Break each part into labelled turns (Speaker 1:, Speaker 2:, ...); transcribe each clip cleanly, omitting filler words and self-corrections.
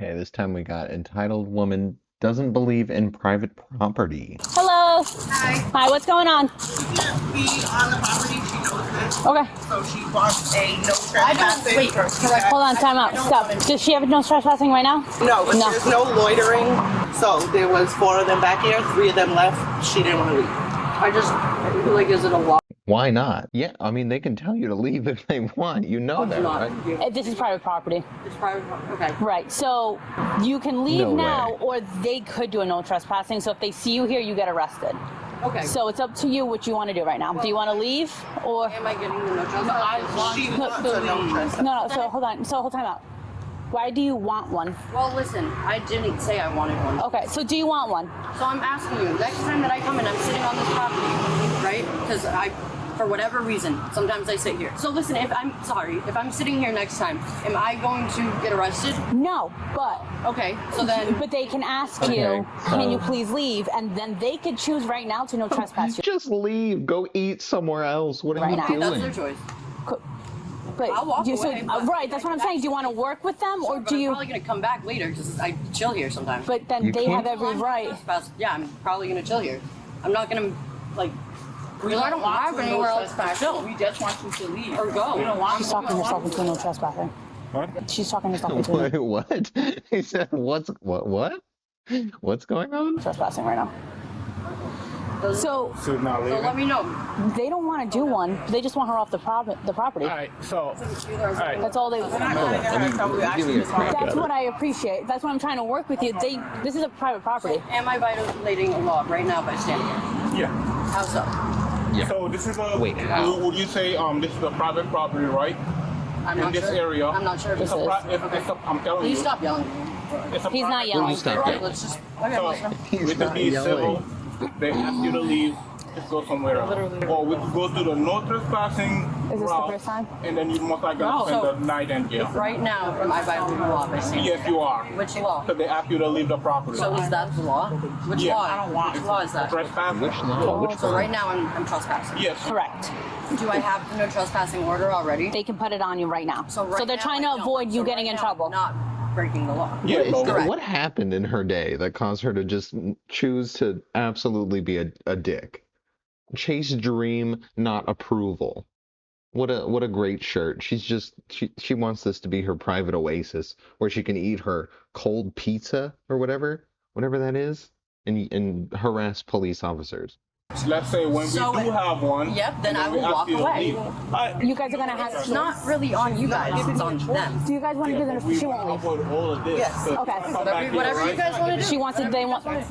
Speaker 1: Okay, this time we got entitled woman doesn't believe in private property.
Speaker 2: Hello.
Speaker 3: Hi.
Speaker 2: Hi, what's going on?
Speaker 3: She can't be on the property. She knows this.
Speaker 2: Okay.
Speaker 3: So she wants a no trespassing.
Speaker 2: Wait, hold on, time out. Stop. Does she have no trespassing right now?
Speaker 3: No, but
Speaker 2: No.
Speaker 3: there's no loitering. So there was 4 of them back here. 3 of them left. She didn't want to leave.
Speaker 4: I feel like, is it a law?
Speaker 1: Why not? Yeah, I mean, they can tell you to leave if they want. You know that, right?
Speaker 2: This is private property.
Speaker 4: It's private. Okay.
Speaker 2: Right. So you can leave
Speaker 1: No
Speaker 2: now,
Speaker 1: way.
Speaker 2: or they could do a no trespassing. So if they see you here, you get arrested.
Speaker 4: Okay.
Speaker 2: So it's up to you what you want to do right now. Do you want to leave, or
Speaker 4: Am I getting the no trespass?
Speaker 3: She wants a no trespassing.
Speaker 2: no? So hold on. So hold time out. Why do you want one?
Speaker 4: Well, listen, I didn't say I wanted one.
Speaker 2: Okay. So do you want one?
Speaker 4: So I'm asking you, next time that I come in, I'm sitting on this property, right? Because for whatever reason, sometimes I sit here. So listen, if I'm sitting here next time, am I going to get arrested?
Speaker 2: No, but
Speaker 4: Okay, so then.
Speaker 2: but they can ask
Speaker 1: Okay,
Speaker 2: you, can you
Speaker 1: so-
Speaker 2: please leave, and then they could choose right now to no trespass you.
Speaker 1: Just leave. Go eat somewhere else. What are
Speaker 2: Right
Speaker 1: you
Speaker 2: now.
Speaker 1: doing?
Speaker 4: That's their choice.
Speaker 2: But
Speaker 4: I'll walk
Speaker 2: you,
Speaker 4: away, but-
Speaker 2: right, that's what I'm saying. Do you want to work with them, or
Speaker 4: But
Speaker 2: do
Speaker 4: I'm
Speaker 2: you?
Speaker 4: probably going to come back later because I chill here sometimes.
Speaker 2: But then
Speaker 1: You
Speaker 2: they
Speaker 1: can't-
Speaker 2: have every right.
Speaker 4: Yeah, I'm probably going to chill here. I'm not going to, like, because I don't have anywhere else to chill.
Speaker 5: We just want you to leave.
Speaker 4: Or go.
Speaker 5: We don't want
Speaker 2: She's talking herself into no trespassing.
Speaker 5: What?
Speaker 2: She's talking herself into
Speaker 1: Wait, what? He said, what? What's going on?
Speaker 2: trespassing right now. So
Speaker 5: So not
Speaker 4: So
Speaker 5: leaving?
Speaker 4: let me know.
Speaker 2: they don't want to do one. They just want her off the property.
Speaker 5: Alright, so, alright.
Speaker 2: That's all they.
Speaker 1: Give me a crack
Speaker 2: That's
Speaker 1: at
Speaker 2: what
Speaker 1: it.
Speaker 2: I appreciate. That's what I'm trying to work with you. This is a private property.
Speaker 4: Am I violating a law right now by standing here?
Speaker 5: Yeah.
Speaker 4: How so?
Speaker 1: Yeah.
Speaker 5: So this is a,
Speaker 1: Wait, how?
Speaker 5: would you say this is a private property, right?
Speaker 4: I'm
Speaker 5: In
Speaker 4: not
Speaker 5: this
Speaker 4: sure.
Speaker 5: area.
Speaker 4: I'm not sure if
Speaker 5: It's
Speaker 4: this
Speaker 5: a,
Speaker 4: is.
Speaker 5: I'm telling
Speaker 4: Please
Speaker 5: you.
Speaker 4: stop yelling.
Speaker 5: It's a
Speaker 2: He's not
Speaker 5: private-
Speaker 2: yelling.
Speaker 1: Will you stop
Speaker 4: Alright,
Speaker 1: it?
Speaker 4: let's just. Okay,
Speaker 5: So,
Speaker 4: listen.
Speaker 5: with the be civil, they ask you to leave, just go somewhere else. Or we could go to the no trespassing
Speaker 2: Is this the
Speaker 5: route,
Speaker 2: first time?
Speaker 5: and then you most likely
Speaker 4: No.
Speaker 5: spend
Speaker 4: So-
Speaker 5: the night in jail.
Speaker 4: Right now, am I violating the law by standing
Speaker 5: Yes, you are.
Speaker 4: here? Which law?
Speaker 5: Because they ask you to leave the property.
Speaker 4: So is that the law? Which
Speaker 5: Yeah.
Speaker 4: law?
Speaker 5: I don't want
Speaker 4: Which law is that?
Speaker 5: Trespassing.
Speaker 1: Which law? Which
Speaker 4: So
Speaker 1: one?
Speaker 4: right now I'm trespassing.
Speaker 5: Yes.
Speaker 2: Correct.
Speaker 4: Do I have the no trespassing order already?
Speaker 2: They can put it on you right now.
Speaker 4: So right
Speaker 2: they're
Speaker 4: now,
Speaker 2: trying
Speaker 4: I
Speaker 2: to
Speaker 4: don't.
Speaker 2: avoid you
Speaker 4: So
Speaker 2: getting
Speaker 4: right
Speaker 2: in
Speaker 4: now,
Speaker 2: trouble.
Speaker 4: I'm not breaking the law.
Speaker 1: Yeah,
Speaker 5: Yeah,
Speaker 4: correct.
Speaker 1: what happened in her day that caused her to just choose to absolutely be a dick? Chase dream, not approval. What a great shirt. She wants this to be her private oasis where she can eat her cold pizza or whatever that is, and harass police officers.
Speaker 5: Let's say when
Speaker 4: So-
Speaker 5: we do have one.
Speaker 4: Yep, then
Speaker 5: and
Speaker 4: I
Speaker 5: we
Speaker 4: will
Speaker 5: ask
Speaker 4: walk
Speaker 5: you to
Speaker 4: away.
Speaker 5: leave,
Speaker 2: You guys are gonna have.
Speaker 4: It's not really on you guys, it's on them.
Speaker 2: Do you guys want to do this?
Speaker 5: we
Speaker 2: She won't leave.
Speaker 5: avoid all of this.
Speaker 3: Yes.
Speaker 5: So
Speaker 2: Okay.
Speaker 5: come back here,
Speaker 4: Whatever you
Speaker 5: right?
Speaker 4: guys want to do.
Speaker 2: She wants it.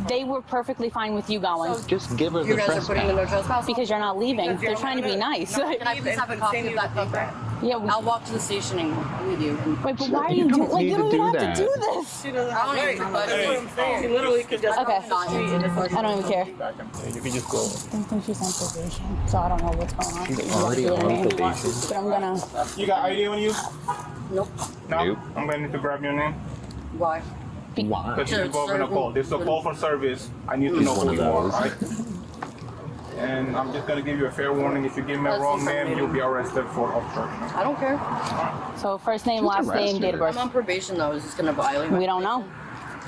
Speaker 2: They were perfectly fine with you going
Speaker 1: Just give her
Speaker 4: You
Speaker 1: the
Speaker 4: guys are putting the
Speaker 1: trespass.
Speaker 4: no trespass?
Speaker 2: because you're not leaving. They're trying to be nice.
Speaker 4: Can I please have a copy of that paper?
Speaker 2: Yeah.
Speaker 4: I'll walk to the station with you.
Speaker 2: Wait, but why are you
Speaker 1: You
Speaker 2: doing?
Speaker 1: don't
Speaker 2: Like,
Speaker 1: need
Speaker 2: you
Speaker 1: to
Speaker 2: don't even
Speaker 1: do
Speaker 2: have to do
Speaker 1: that.
Speaker 2: this.
Speaker 3: She doesn't
Speaker 4: I don't
Speaker 3: have
Speaker 4: even know.
Speaker 3: That's what I'm saying. She literally could just
Speaker 2: Okay.
Speaker 3: cross the street in the first
Speaker 2: I don't even care.
Speaker 5: You can just go.
Speaker 2: I think she's on probation, so I don't know what's going on.
Speaker 1: She's already on probation.
Speaker 2: But I'm gonna.
Speaker 5: You got ID on you?
Speaker 4: Nope.
Speaker 5: No.
Speaker 1: Nope.
Speaker 5: I'm going to need to grab your name.
Speaker 4: Why?
Speaker 1: Why?
Speaker 5: Because you're
Speaker 4: Sure,
Speaker 5: involved in a
Speaker 4: sir.
Speaker 5: call. This is a call for service. I need to know
Speaker 1: one
Speaker 5: who
Speaker 1: of
Speaker 5: you are,
Speaker 1: those.
Speaker 5: right? And I'm just going to give you a fair warning. If you give me a
Speaker 4: That's
Speaker 5: wrong name,
Speaker 4: incriminating.
Speaker 5: you'll be arrested for obstruction.
Speaker 4: I don't care.
Speaker 2: So first name,
Speaker 1: She's
Speaker 2: last name,
Speaker 1: arrested.
Speaker 2: date of birth.
Speaker 4: I'm on probation though. Is this gonna violate?
Speaker 2: We don't know.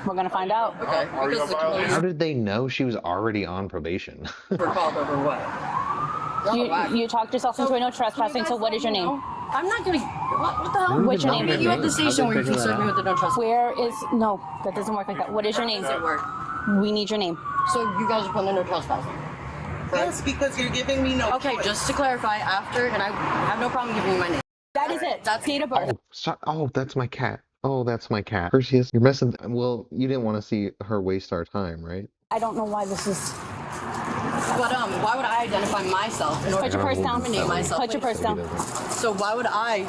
Speaker 2: We're gonna find out.
Speaker 4: Okay.
Speaker 5: Are you
Speaker 4: Because
Speaker 5: a
Speaker 4: the
Speaker 5: violator?
Speaker 1: How
Speaker 4: police
Speaker 1: did they know she was already on probation?
Speaker 4: were called over what?
Speaker 2: You talked yourself into a no trespassing. So what is your name?
Speaker 4: I'm not gonna. What the hell?
Speaker 2: What's your name?
Speaker 4: Meet you at the station where you can serve me with the no trespass.
Speaker 2: Where is no? That doesn't work like that. What is your name?
Speaker 4: Does it work?
Speaker 2: We need your name.
Speaker 4: So you guys are putting the no trespassing.
Speaker 3: Yes, because you're giving me no
Speaker 4: Okay,
Speaker 3: choice.
Speaker 4: just to clarify, after, and I have no problem giving you my name.
Speaker 2: That is it.
Speaker 4: That's
Speaker 2: Date of birth.
Speaker 1: That's my cat. Oh, that's my cat. Perseus, you're messing. Well, you didn't want to see her waste our time, right?
Speaker 2: I don't know why this is.
Speaker 4: But why would I identify myself in order
Speaker 2: Put your purse down.
Speaker 4: incriminate myself?
Speaker 2: Put your purse down.
Speaker 4: So why would I?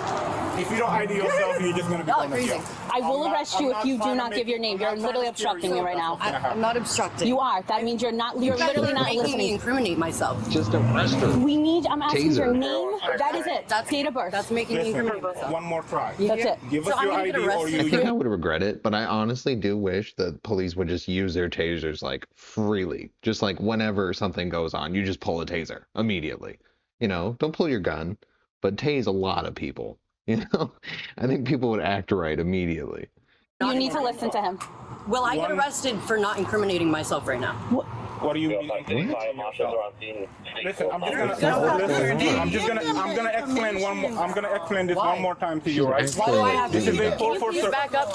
Speaker 5: If you don't ID yourself, you're just going to be
Speaker 4: Y'all
Speaker 5: going to
Speaker 4: crazy.
Speaker 5: jail.
Speaker 2: I will arrest you if you do
Speaker 5: trying to
Speaker 2: not
Speaker 5: make-
Speaker 2: give your name.
Speaker 5: I'm
Speaker 2: You're
Speaker 5: not trying
Speaker 2: literally
Speaker 5: to scare
Speaker 2: obstructing me right now.
Speaker 4: I'm not obstructing.
Speaker 2: You are. That means you're not. You're literally not
Speaker 4: making me
Speaker 2: listening.
Speaker 4: incriminate myself.
Speaker 1: Just arrest her.
Speaker 2: We need. I'm asking your
Speaker 1: Taser.
Speaker 2: name. That is it. That's date of birth.
Speaker 4: That's making me
Speaker 5: Listen,
Speaker 4: incriminate myself.
Speaker 5: one more try.
Speaker 2: That's it.
Speaker 5: Give
Speaker 4: So
Speaker 5: us
Speaker 4: I'm
Speaker 5: your
Speaker 4: gonna get
Speaker 5: ID or
Speaker 4: arrested.
Speaker 1: I
Speaker 5: you.
Speaker 1: think I would regret it, but I honestly do wish that police would just use their tasers like freely. Just like whenever something goes on, you just pull a taser immediately. You know, don't pull your gun, but tase a lot of people. You know, I think people would act right immediately.
Speaker 2: You need to listen to him.
Speaker 4: Will I get arrested for not incriminating myself right now?
Speaker 5: What do you mean? Listen, I'm gonna explain this one more time to you, right?
Speaker 4: Why do I have to
Speaker 5: This is
Speaker 4: do
Speaker 5: a
Speaker 4: that?
Speaker 5: call
Speaker 4: Can
Speaker 5: for
Speaker 4: you please back up?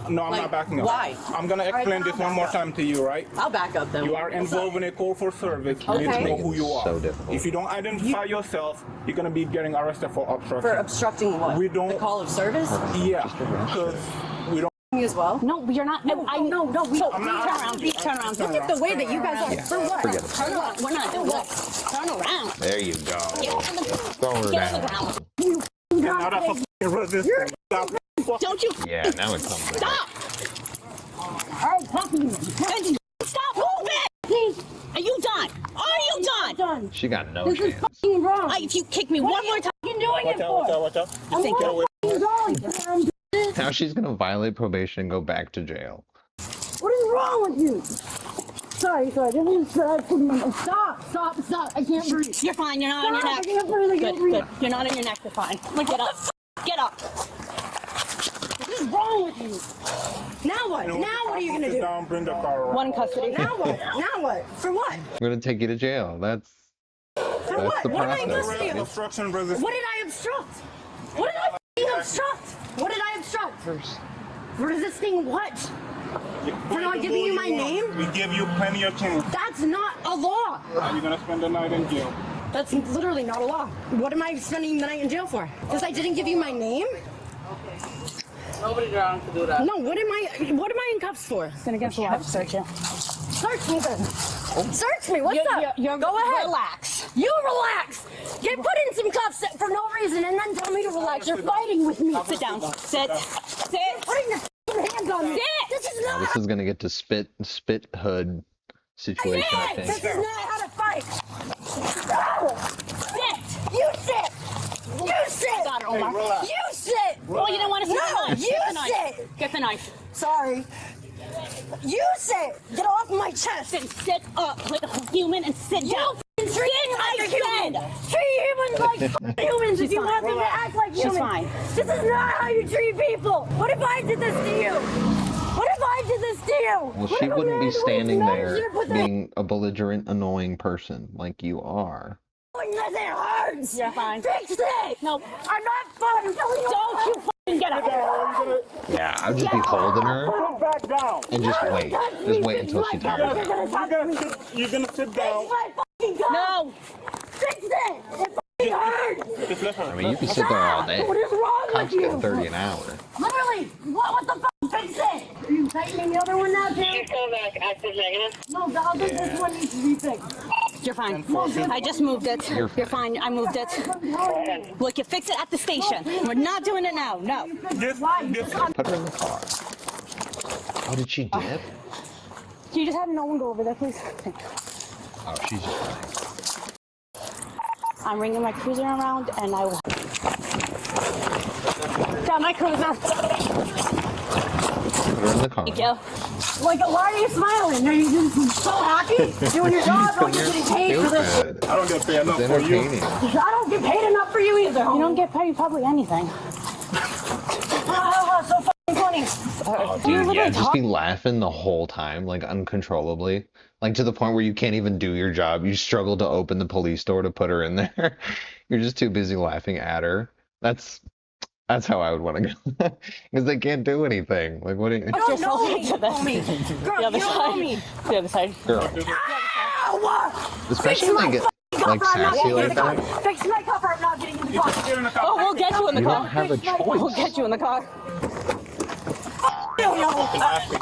Speaker 5: No, I'm not backing up.
Speaker 4: Why?
Speaker 5: I'm gonna explain this one more time to you, right?
Speaker 4: I'll back up then.
Speaker 5: You are involved in a call for service. You need to
Speaker 4: Okay.
Speaker 5: know who you are.
Speaker 1: So difficult.
Speaker 5: If you don't identify yourself, you're gonna be getting arrested for obstruction.
Speaker 4: For obstructing what?
Speaker 5: We don't-
Speaker 4: The call of service?
Speaker 5: Yeah, because we don't.
Speaker 4: Me as well?
Speaker 2: No, you're not.
Speaker 4: No,
Speaker 2: I
Speaker 4: no, no, we-
Speaker 2: So,
Speaker 4: I'm
Speaker 2: turn
Speaker 5: not-
Speaker 2: around. Turn around.
Speaker 4: Look at the way that you guys are. For what?
Speaker 1: Forget it.
Speaker 2: Turn around. We're not doing that. Turn around.
Speaker 1: There you go.
Speaker 2: Get on the
Speaker 1: Throw her
Speaker 2: Get on the
Speaker 1: down.
Speaker 2: ground.
Speaker 5: Now that's a f***ing resistance. Stop.
Speaker 2: Don't you
Speaker 1: Yeah, now it comes back.
Speaker 2: stop. Stop moving. Are you done? Are you done?
Speaker 1: She got no chance.
Speaker 2: If you kick me one more time,
Speaker 5: Watch out, watch out.
Speaker 2: you think
Speaker 5: Get away.
Speaker 1: Now she's gonna violate probation and go back to jail.
Speaker 6: What is wrong with you? Sorry, this is stop. I can't breathe.
Speaker 2: you're fine. You're not on your
Speaker 6: Stop, I
Speaker 2: neck.
Speaker 6: can't breathe. I
Speaker 2: Good,
Speaker 6: can't breathe.
Speaker 2: good. You're not on your neck. You're fine. Get up. Get up.
Speaker 6: What is wrong with you?
Speaker 4: Now what? Now what are you gonna
Speaker 5: Sit
Speaker 4: do?
Speaker 5: down, bring the car around.
Speaker 2: One custody.
Speaker 4: Now what? Now what? For what?
Speaker 1: We're gonna take you to jail. That's
Speaker 4: what?
Speaker 1: the
Speaker 4: What am I
Speaker 1: process.
Speaker 4: supposed to do?
Speaker 5: Obstruction resistance.
Speaker 4: What did I obstruct? What did I f***ing obstruct? What did I obstruct? Resisting what? For not giving you my name?
Speaker 5: We give you plenty of chance.
Speaker 4: That's not a law.
Speaker 5: Are you gonna spend the night in jail?
Speaker 4: That's literally not a law. What am I spending the night in jail for? Because I didn't give you my name?
Speaker 3: Nobody's around to do that.
Speaker 4: No, what am I in cuffs for?
Speaker 2: It's against the law to search you.
Speaker 4: Search me then. Search me. What's up? Go ahead.
Speaker 2: Relax.
Speaker 4: You relax. Get put in some cuffs for no reason and then tell me to relax. You're fighting with me.
Speaker 2: Sit down. Sit. Sit.
Speaker 4: Putting your hands on me.
Speaker 2: Sit.
Speaker 4: This is
Speaker 1: Now
Speaker 4: not.
Speaker 1: this is gonna get to spit hood situation, I
Speaker 4: This
Speaker 1: think.
Speaker 4: is not how to fight. No.
Speaker 2: Sit.
Speaker 4: You sit. You sit.
Speaker 2: Got it, Omar.
Speaker 4: You sit.
Speaker 2: Oh, you didn't want to sit
Speaker 4: No,
Speaker 2: the knife.
Speaker 4: you
Speaker 2: Get the knife.
Speaker 4: sit.
Speaker 2: Get the knife.
Speaker 4: Sorry. You sit. Get off my chest.
Speaker 2: Sit up like a human and sit down.
Speaker 4: Treat
Speaker 2: Sit, I said.
Speaker 4: Treat humans like humans if you want them to act like
Speaker 2: She's
Speaker 4: humans.
Speaker 2: fine.
Speaker 4: This is not how you treat people. What if I did this to you? What if I did this to you?
Speaker 1: Well,
Speaker 4: What
Speaker 1: she
Speaker 4: if a
Speaker 1: wouldn't be
Speaker 4: man
Speaker 1: standing
Speaker 4: was
Speaker 1: there
Speaker 4: should've put their
Speaker 1: being a belligerent, annoying person like you are.
Speaker 4: hand on it hurts.
Speaker 2: You're fine.
Speaker 4: Fix it.
Speaker 2: No.
Speaker 4: I'm not fun. I'm telling you.
Speaker 2: Don't you fucking get up.
Speaker 1: Yeah, I'd just be holding her
Speaker 5: Go back down.
Speaker 1: and just wait. Just wait until she tells me.
Speaker 5: You're gonna sit down.
Speaker 4: My fucking gun.
Speaker 2: No.
Speaker 4: Fix it. It fucking hurts.
Speaker 5: Just let her.
Speaker 1: I mean, you can sit there all day.
Speaker 4: What is wrong
Speaker 1: Cops
Speaker 4: with you?
Speaker 1: get 30 an hour.
Speaker 4: Literally. What the fuck? Fix it. Are you tightening the other one now, too?
Speaker 3: Come back, active negative.
Speaker 4: No, the other this one needs to be fixed.
Speaker 2: You're fine. I just moved it. You're fine. I moved it. Look, you fix it at the station. We're not doing it now. No.
Speaker 5: Just
Speaker 1: Put her in the car. Oh, did she dip?
Speaker 2: Can you just have no one go over there, please?
Speaker 1: Oh, she's just running.
Speaker 2: I'm ringing my cruiser around, and I will. Got my cruiser.
Speaker 1: Put her in the car.
Speaker 2: Thank you.
Speaker 4: Like, why are you smiling? Are you just so happy? Doing your job? Don't you getting paid for this?
Speaker 1: Stupid.
Speaker 5: I don't get paid enough
Speaker 1: It's
Speaker 5: for you.
Speaker 1: entertaining.
Speaker 4: I don't get paid enough for you either.
Speaker 2: You don't get paid probably anything.
Speaker 4: So fucking funny.
Speaker 1: Oh, dude, yeah, just be laughing the whole time, like uncontrollably. Like to the point where you can't even do your job. You struggle to open the police door to put her in there. You're just too busy laughing at her. That's how I would want to go. Because they can't do anything. Like, what do you...
Speaker 4: You don't know me. Homie. Girl,
Speaker 2: The
Speaker 4: you
Speaker 2: other
Speaker 4: don't know
Speaker 2: side.
Speaker 4: me.
Speaker 2: The other side.
Speaker 1: Girl.
Speaker 4: Ow!
Speaker 1: Especially when they get, like, sassy like that.
Speaker 4: Fix my cover. I'm not getting in the car.
Speaker 5: Get in the car.
Speaker 2: Oh, we'll get you in the
Speaker 1: You don't
Speaker 2: car.
Speaker 1: have a
Speaker 2: We'll
Speaker 1: choice.
Speaker 2: get you in the car.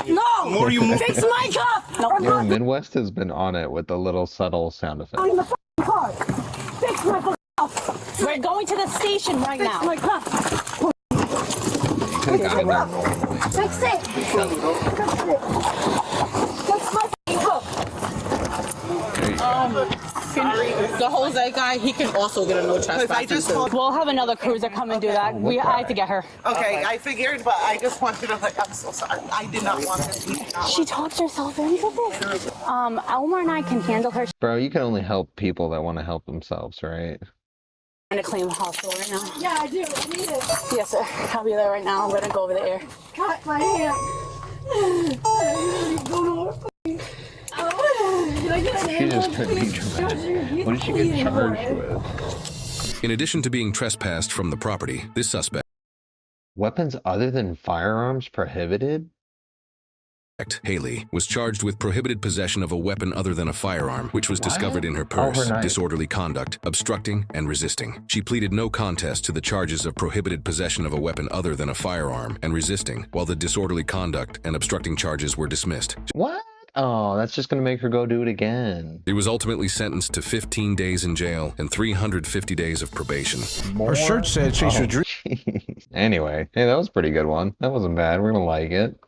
Speaker 4: No.
Speaker 5: More you move.
Speaker 4: Fix my cuff. No. I'm
Speaker 1: Yo,
Speaker 4: not
Speaker 1: Midwest has been on it with the little subtle sound effect.
Speaker 4: in the fucking car. Fix my fucking cuff.
Speaker 2: We're going to the station right
Speaker 4: Fix
Speaker 2: now.
Speaker 4: my cuff.
Speaker 1: You could have gotten there normally.
Speaker 4: Fix it. Fix it. Fix my fucking cuff.
Speaker 1: There you go.
Speaker 3: The Jose guy, he can also get a no trespassing. I just told.
Speaker 2: We'll have another cruiser come and do that. I have to get her.
Speaker 3: Okay, I figured, but I just wanted to I'm so sorry. I did not want this.
Speaker 2: She talks herself into this. Elmer and I can handle her.
Speaker 1: Bro, you can only help people that want to help themselves, right?
Speaker 2: I'm gonna clean the hospital right now.
Speaker 4: Yeah, I do. I need it.
Speaker 2: Yes, sir. I'll be there right now. I'm gonna go over there.
Speaker 4: Cut my hand.
Speaker 1: She just couldn't be dramatic. What did she get charged with?
Speaker 7: In addition to being trespassed from the property, this suspect,
Speaker 1: Weapons other than firearms prohibited?
Speaker 7: Haley, was charged with prohibited possession of a weapon other than a firearm, which was discovered in her purse,
Speaker 1: Overnight.
Speaker 7: disorderly conduct, obstructing, and resisting. She pleaded no contest to the charges of prohibited possession of a weapon other than a firearm and resisting, while the disorderly conduct and obstructing charges were dismissed.
Speaker 1: What? Oh, that's just gonna make her go do it again.
Speaker 7: She was ultimately sentenced to 15 days in jail and 350 days of probation.
Speaker 8: Her shirt said Chase Your Dream.
Speaker 1: Jeez. Anyway, hey, that was a pretty good one. That wasn't bad. We're gonna like it.